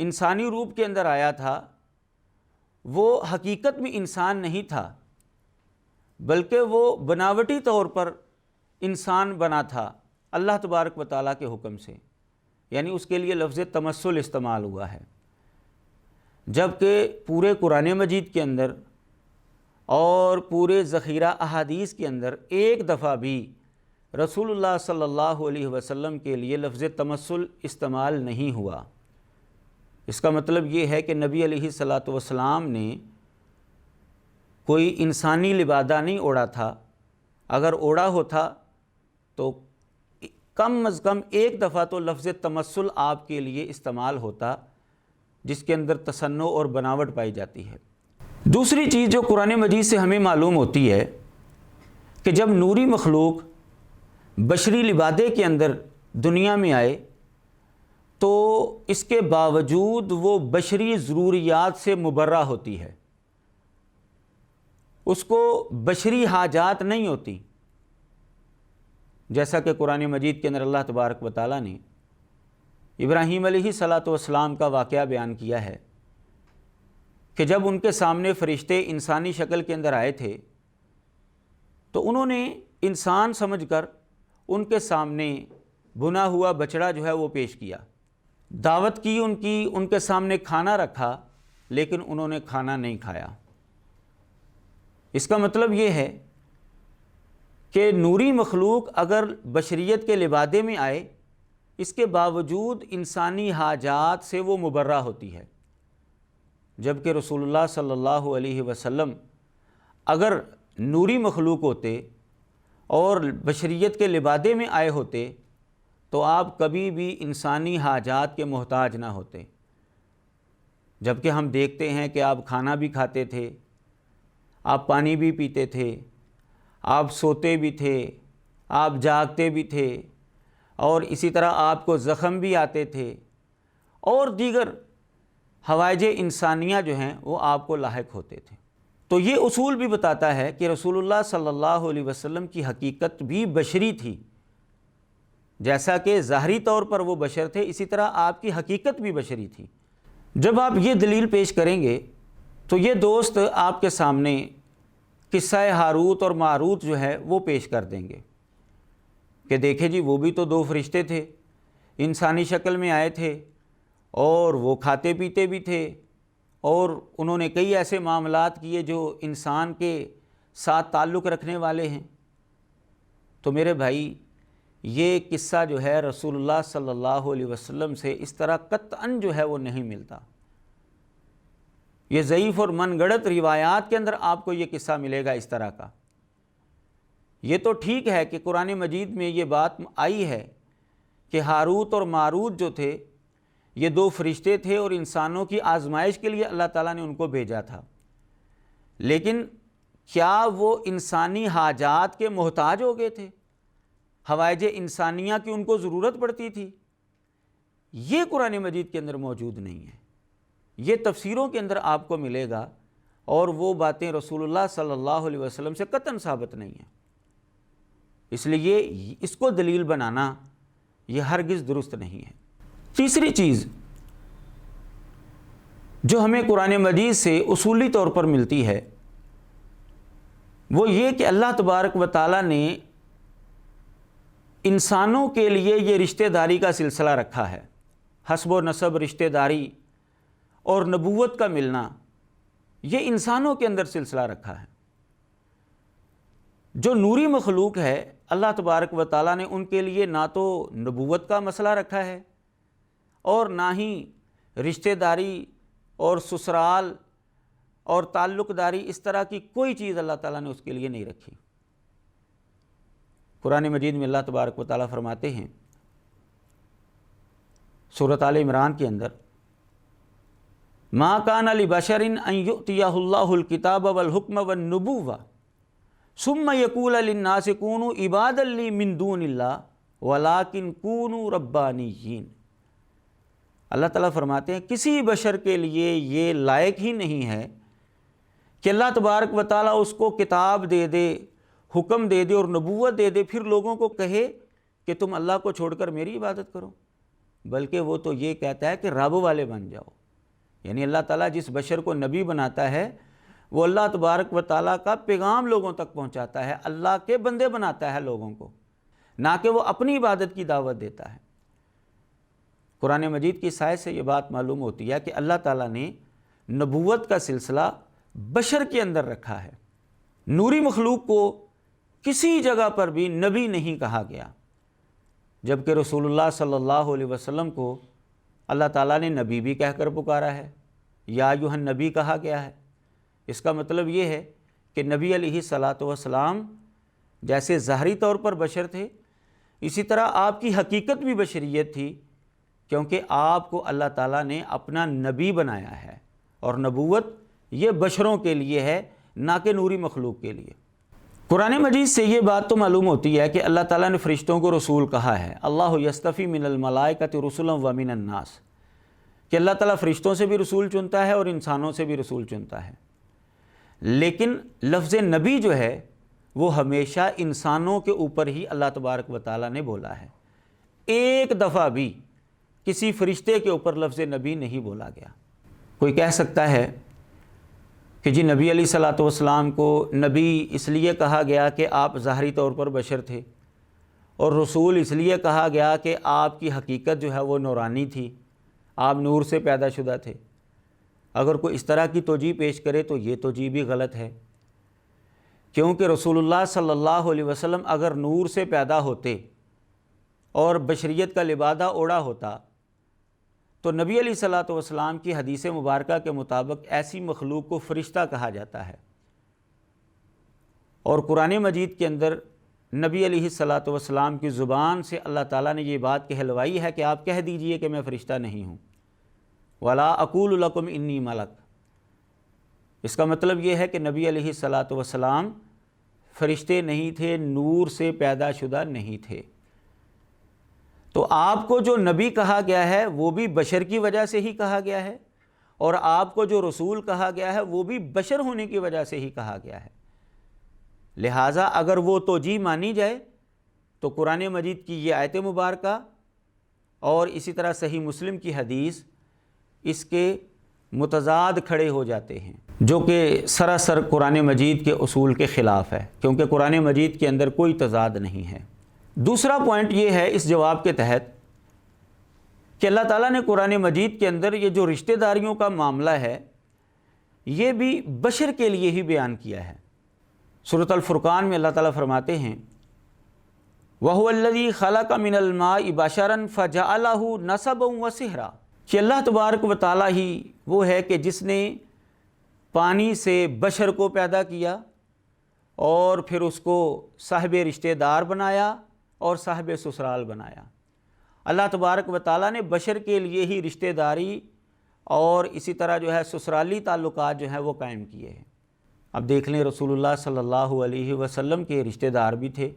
انسانی روپ کے اندر آیا تھا وہ حقیقت میں انسان نہیں تھا، بلکہ وہ بناوٹی طور پر انسان بنا تھا اللہ تبارک و تعالیٰ کے حکم سے، یعنی اس کے لیے لفظ تمثل استعمال ہوا ہے۔ جبکہ پورے قرآن مجید کے اندر اور پورے ذخیرہ احادیث کے اندر ایک دفعہ بھی رسول اللہ صلی اللہ علیہ وسلم کے لیے لفظ تمثل استعمال نہیں ہوا۔ اس کا مطلب یہ ہے کہ نبی علیہ الصلاۃ والسلام نے کوئی انسانی لبادہ نہیں اوڑھا تھا، اگر اوڑھا ہوتا تو کم از کم ایک دفعہ تو لفظ تمثل آپ کے لیے استعمال ہوتا، جس کے اندر تصنع اور بناوٹ پائی جاتی ہے۔ دوسری چیز جو قرآن مجید سے ہمیں معلوم ہوتی ہے کہ جب نوری مخلوق بشری لبادے کے اندر دنیا میں آئے تو اس کے باوجود وہ بشری ضروریات سے مبرہ ہوتی ہے، اس کو بشری حاجات نہیں ہوتی، جیسا کہ قرآن مجید کے اندر اللہ تبارک و تعالیٰ نے ابراہیم علیہ الصلاۃ والسلام کا واقعہ بیان کیا ہے کہ جب ان کے سامنے فرشتے انسانی شکل کے اندر آئے تھے تو انہوں نے انسان سمجھ کر ان کے سامنے بنا ہوا بچڑا جو ہے وہ پیش کیا، دعوت کی ان کے سامنے کھانا رکھا، لیکن انہوں نے کھانا نہیں کھایا۔ اس کا مطلب یہ ہے کہ نوری مخلوق اگر بشریت کے لبادے میں آئے، اس کے باوجود انسانی حاجات سے وہ مبرہ ہوتی ہے، جبکہ رسول اللہ صلی اللہ علیہ وسلم اگر نوری مخلوق ہوتے اور بشریت کے لبادے میں آئے ہوتے تو آپ کبھی بھی انسانی حاجات کے محتاج نہ ہوتے، جبکہ ہم دیکھتے ہیں کہ آپ کھانا بھی کھاتے تھے، آپ پانی بھی پیتے تھے، آپ سوتے بھی تھے، آپ جاگتے بھی تھے، اور اسی طرح آپ کو زخم بھی آتے تھے، اور دیگر حوائج انسانیہ جو ہیں وہ آپ کو لاحق ہوتے تھے۔ تو یہ اصول بھی بتاتا ہے کہ رسول اللہ صلی اللہ علیہ وسلم کی حقیقت بھی بشری تھی، جیسا کہ ظاہری طور پر وہ بشر تھے، اسی طرح آپ کی حقیقت بھی بشری تھی۔ جب آپ یہ دلیل پیش کریں گے تو یہ دوست آپ کے سامنے قصہ ہاروت اور ماروت جو ہے وہ پیش کر دیں گے کہ دیکھیں جی وہ بھی تو دو فرشتے تھے، انسانی شکل میں آئے تھے اور وہ کھاتے پیتے بھی تھے، اور انہوں نے کئی ایسے معاملات کیے جو انسان کے ساتھ تعلق رکھنے والے ہیں۔ تو میرے بھائی یہ قصہ جو ہے رسول اللہ صلی اللہ علیہ وسلم سے اس طرح قطعاً جو ہے وہ نہیں ملتا۔ یہ ضعیف اور من گڑت روایات کے اندر آپ کو یہ قصہ ملے گا اس طرح کا۔ یہ تو ٹھیک ہے کہ قرآن مجید میں یہ بات آئی ہے کہ ہاروت اور ماروت جو تھے یہ دو فرشتے تھے اور انسانوں کی آزمائش کے لیے اللہ تعالیٰ نے ان کو بھیجا تھا، لیکن کیا وہ انسانی حاجات کے محتاج ہو گئے تھے؟ حوائج انسانیہ کی ان کو ضرورت پڑتی تھی؟ یہ قرآن مجید کے اندر موجود نہیں ہے، یہ تفسیروں کے اندر آپ کو ملے گا، اور وہ باتیں رسول اللہ صلی اللہ علیہ وسلم سے قطعاً ثابت نہیں ہیں۔ اس لیے اس کو دلیل بنانا یہ ہرگز درست نہیں ہے۔ تیسری چیز جو ہمیں قرآن مجید سے اصولی طور پر ملتی ہے وہ یہ کہ اللہ تبارک و تعالیٰ نے انسانوں کے لیے یہ رشتہ داری کا سلسلہ رکھا ہے، حسب و نسب رشتہ داری اور نبوت کا ملنا، یہ انسانوں کے اندر سلسلہ رکھا ہے۔ جو نوری مخلوق ہے اللہ تبارک و تعالیٰ نے ان کے لیے نہ تو نبوت کا مسئلہ رکھا ہے اور نہ ہی رشتہ داری اور سسرال اور تعلق داری، اس طرح کی کوئی چیز اللہ تعالیٰ نے اس کے لیے نہیں رکھی۔ قرآن مجید میں اللہ تبارک و تعالیٰ فرماتے ہیں سورۃ آل عمران کے اندر، ما کان لبشر ان یؤتیہ اللہ الکتاب والحکم والنبوۃ ثم یقول للناس کونوا عبادا لی من دون اللہ ولکن کونوا ربانیین۔ اللہ تعالیٰ فرماتے ہیں کسی بشر کے لیے یہ لائق ہی نہیں ہے کہ اللہ تبارک و تعالیٰ اس کو کتاب دے دے، حکم دے دے اور نبوت دے دے، پھر لوگوں کو کہے کہ تم اللہ کو چھوڑ کر میری عبادت کرو۔ بلکہ وہ تو یہ کہتا ہے کہ رب والے بن جاؤ۔ یعنی اللہ تعالیٰ جس بشر کو نبی بناتا ہے وہ اللہ تبارک و تعالیٰ کا پیغام لوگوں تک پہنچاتا ہے، اللہ کے بندے بناتا ہے لوگوں کو، نہ کہ وہ اپنی عبادت کی دعوت دیتا ہے۔ قرآن مجید کی سائے سے یہ بات معلوم ہوتی ہے کہ اللہ تعالیٰ نے نبوت کا سلسلہ بشر کے اندر رکھا ہے۔ نوری مخلوق کو کسی جگہ پر بھی نبی نہیں کہا گیا، جبکہ رسول اللہ صلی اللہ علیہ وسلم کو اللہ تعالیٰ نے نبی بھی کہہ کر پکارا ہے، یا ایھا النبی کہا گیا ہے۔ اس کا مطلب یہ ہے کہ نبی علیہ الصلاۃ والسلام جیسے ظاہری طور پر بشر تھے، اسی طرح آپ کی حقیقت بھی بشریت تھی، کیونکہ آپ کو اللہ تعالیٰ نے اپنا نبی بنایا ہے، اور نبوت یہ بشروں کے لیے ہے، نہ کہ نوری مخلوق کے لیے۔ قرآن مجید سے یہ بات تو معلوم ہوتی ہے کہ اللہ تعالیٰ نے فرشتوں کو رسول کہا ہے، اللہ یصطفی من الملائکۃ رسلا ومن الناس، کہ اللہ تعالیٰ فرشتوں سے بھی رسول چنتا ہے اور انسانوں سے بھی رسول چنتا ہے۔ لیکن لفظ نبی جو ہے وہ ہمیشہ انسانوں کے اوپر ہی اللہ تبارک و تعالیٰ نے بولا ہے، ایک دفعہ بھی کسی فرشتے کے اوپر لفظ نبی نہیں بولا گیا۔ کوئی کہہ سکتا ہے کہ جی نبی علیہ الصلاۃ والسلام کو نبی اس لیے کہا گیا کہ آپ ظاہری طور پر بشر تھے، اور رسول اس لیے کہا گیا کہ آپ کی حقیقت جو ہے وہ نورانی تھی، آپ نور سے پیدا شدہ تھے۔ اگر کوئی اس طرح کی توجیہ پیش کرے تو یہ توجیہ بھی غلط ہے، کیونکہ رسول اللہ صلی اللہ علیہ وسلم اگر نور سے پیدا ہوتے اور بشریت کا لبادہ اوڑھا ہوتا تو نبی علیہ الصلاۃ والسلام کی حدیث مبارکہ کے مطابق ایسی مخلوق کو فرشتہ کہا جاتا ہے، اور قرآن مجید کے اندر نبی علیہ الصلاۃ والسلام کی زبان سے اللہ تعالیٰ نے یہ بات کہلوائی ہے کہ آپ کہہ دیجئے کہ میں فرشتہ نہیں ہوں، وَلَا أَقُولُ لَكُمْ إِنِّي مَلَكٌ۔ اس کا مطلب یہ ہے کہ نبی علیہ الصلاۃ والسلام فرشتے نہیں تھے، نور سے پیدا شدہ نہیں تھے۔ تو آپ کو جو نبی کہا گیا ہے وہ بھی بشر کی وجہ سے ہی کہا گیا ہے، اور آپ کو جو رسول کہا گیا ہے وہ بھی بشر ہونے کی وجہ سے ہی کہا گیا ہے۔ لہٰذا اگر وہ توجیہ مانی جائے تو قرآن مجید کی یہ آیت مبارکہ اور اسی طرح صحیح مسلم کی حدیث اس کے متضاد کھڑے ہو جاتے ہیں، جو کہ سراسر قرآن مجید کے اصول کے خلاف ہے، کیونکہ قرآن مجید کے اندر کوئی تضاد نہیں ہے۔ دوسرا پوائنٹ یہ ہے اس جواب کے تحت کہ اللہ تعالیٰ نے قرآن مجید کے اندر یہ جو رشتہ داریوں کا معاملہ ہے یہ بھی بشر کے لیے ہی بیان کیا ہے۔ سورۃ الفرقان میں اللہ تعالیٰ فرماتے ہیں وَهُوَ الَّذِي خَلَقَ مِنَ الْمَاءِ بَشَرًا فَجَعَلَهُ نَسَبًا وَصِهْرًا، کہ اللہ تبارک و تعالیٰ ہی وہ ہے کہ جس نے پانی سے بشر کو پیدا کیا اور پھر اس کو صاحب رشتہ دار بنایا اور صاحب سسرال بنایا۔ اللہ تبارک و تعالیٰ نے بشر کے لیے ہی رشتہ داری اور اسی طرح جو ہے سسرالی تعلقات جو ہیں وہ قائم کیے ہیں۔ اب دیکھ لیں رسول اللہ صلی اللہ علیہ وسلم کے رشتہ دار بھی تھے،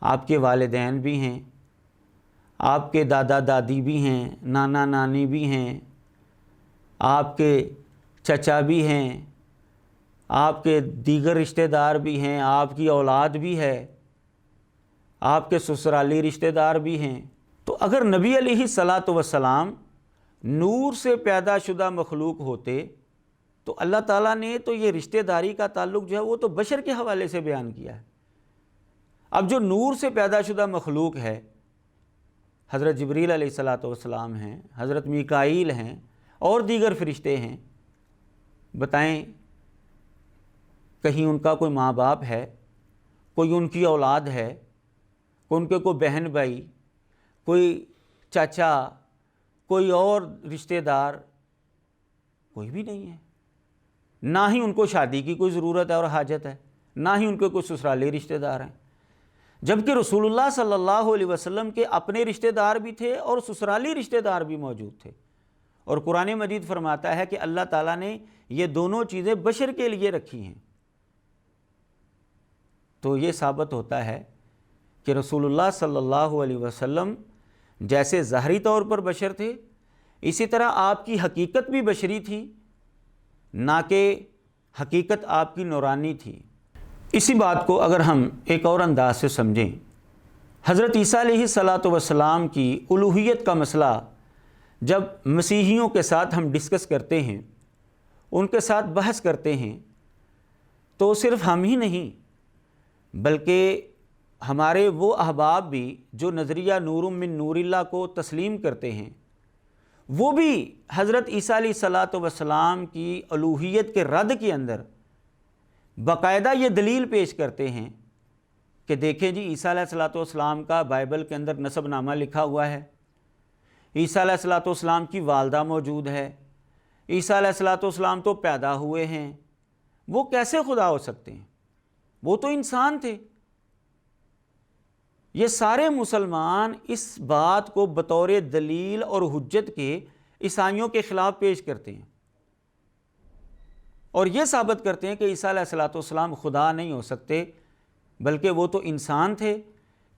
آپ کے والدین بھی ہیں، آپ کے دادا دادی بھی ہیں، نانا نانی بھی ہیں، آپ کے چچا بھی ہیں، آپ کے دیگر رشتہ دار بھی ہیں، آپ کی اولاد بھی ہے، آپ کے سسرالی رشتہ دار بھی ہیں۔ تو اگر نبی علیہ الصلاۃ والسلام نور سے پیدا شدہ مخلوق ہوتے تو اللہ تعالیٰ نے تو یہ رشتہ داری کا تعلق جو ہے وہ تو بشر کے حوالے سے بیان کیا ہے۔ اب جو نور سے پیدا شدہ مخلوق ہے، حضرت جبریل علیہ الصلاۃ والسلام ہیں، حضرت میکائیل ہیں اور دیگر فرشتے ہیں، بتائیں کہیں ان کا کوئی ماں باپ ہے، کوئی ان کی اولاد ہے، ان کے کوئی بہن بھائی، کوئی چاچا، کوئی اور رشتہ دار؟ کوئی بھی نہیں ہے۔ نہ ہی ان کو شادی کی کوئی ضرورت ہے اور حاجت ہے، نہ ہی ان کے کوئی سسرالی رشتہ دار ہیں، جبکہ رسول اللہ صلی اللہ علیہ وسلم کے اپنے رشتہ دار بھی تھے اور سسرالی رشتہ دار بھی موجود تھے۔ اور قرآن مجید فرماتا ہے کہ اللہ تعالیٰ نے یہ دونوں چیزیں بشر کے لیے رکھی ہیں۔ تو یہ ثابت ہوتا ہے کہ رسول اللہ صلی اللہ علیہ وسلم جیسے ظاہری طور پر بشر تھے، اسی طرح آپ کی حقیقت بھی بشری تھی، نہ کہ حقیقت آپ کی نورانی تھی۔ اسی بات کو اگر ہم ایک اور انداز سے سمجھیں حضرت عیسیٰ علیہ السلام کی الوہیت کا مسئلہ جب مسیحیوں کے ساتھ ہم ڈسکس کرتے ہیں، ان کے ساتھ بحث کرتے ہیں، تو صرف ہم ہی نہیں بلکہ ہمارے وہ احباب بھی جو نظریہ نور من نور اللہ کو تسلیم کرتے ہیں، وہ بھی حضرت عیسیٰ علیہ السلام کی الوہیت کے رد کے اندر باقاعدہ یہ دلیل پیش کرتے ہیں کہ دیکھیں جی، عیسیٰ علیہ السلام کا بائبل کے اندر نسب نامہ لکھا ہوا ہے، عیسیٰ علیہ السلام کی والدہ موجود ہے، عیسیٰ علیہ السلام تو پیدا ہوئے ہیں، وہ کیسے خدا ہو سکتے ہیں؟ وہ تو انسان تھے۔ یہ سارے مسلمان اس بات کو بطور دلیل اور حجت کے عیسائیوں کے خلاف پیش کرتے ہیں اور یہ ثابت کرتے ہیں کہ عیسیٰ علیہ السلام خدا نہیں ہو سکتے، بلکہ وہ تو انسان تھے،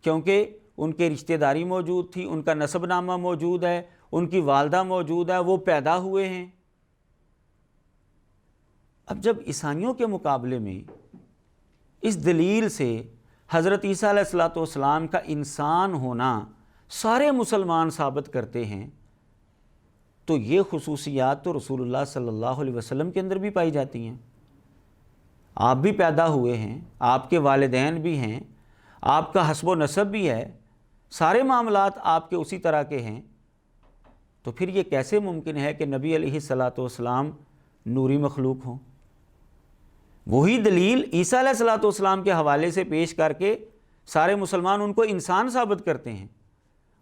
کیونکہ ان کے رشتہ داری موجود تھی، ان کا نسب نامہ موجود ہے، ان کی والدہ موجود ہے، وہ پیدا ہوئے ہیں۔ اب جب عیسائیوں کے مقابلے میں اس دلیل سے حضرت عیسیٰ علیہ السلام کا انسان ہونا سارے مسلمان ثابت کرتے ہیں، تو یہ خصوصیات تو رسول اللہ صلی اللہ علیہ وسلم کے اندر بھی پائی جاتی ہیں۔ آپ بھی پیدا ہوئے ہیں، آپ کے والدین بھی ہیں، آپ کا حسب و نسب بھی ہے، سارے معاملات آپ کے اسی طرح کے ہیں، تو پھر یہ کیسے ممکن ہے کہ نبی علیہ السلام نوری مخلوق ہوں؟ وہی دلیل عیسیٰ علیہ السلام کے حوالے سے پیش کر کے سارے مسلمان ان کو انسان ثابت کرتے ہیں،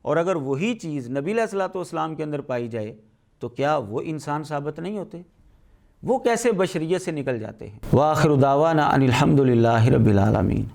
اور اگر وہی چیز نبی علیہ السلام کے اندر پائی جائے تو کیا وہ انسان ثابت نہیں ہوتے؟ وہ کیسے بشریت سے نکل جاتے ہیں؟ وآخر دعوانا ان الحمد للہ رب العالمین۔